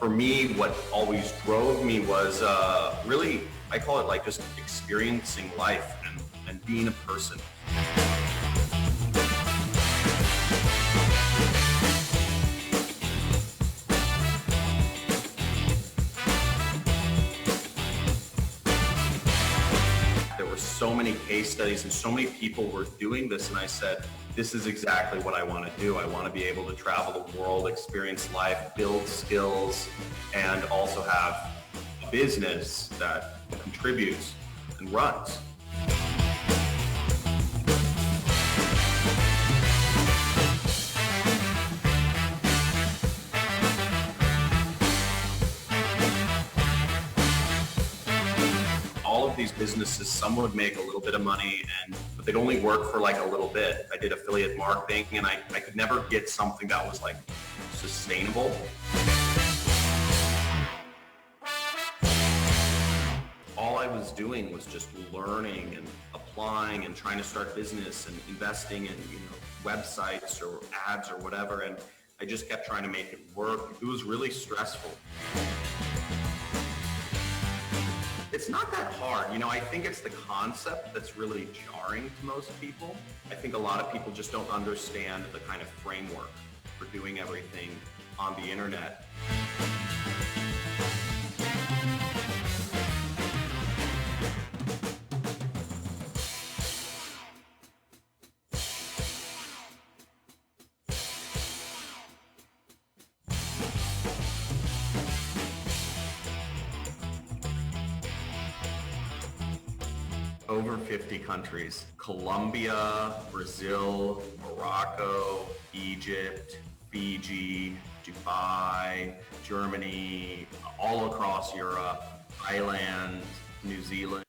For me, what always drove me was really, I call it like just experiencing life and being a person. There were so many case studies and so many people were doing this, and I said, this is exactly what I want to do. I want to be able to travel the world, experience life, build skills, and also have a business that contributes and runs. All of these businesses, some would make a little bit of money, but they'd only work for like a little bit. I did affiliate marketing, and I could never get something that was like sustainable. All I was doing was just learning and applying and trying to start business and investing in websites or ads or whatever, and I just kept trying to make it work. It was really stressful. It's not that hard. I think it's the concept that's really jarring to most people. I think a lot of people just don't understand the kind of framework for doing everything on the internet. Over 50 countries: Colombia, Brazil, Morocco, Egypt, Fiji, Dubai, Germany, all across Europe, Thailand, New Zealand.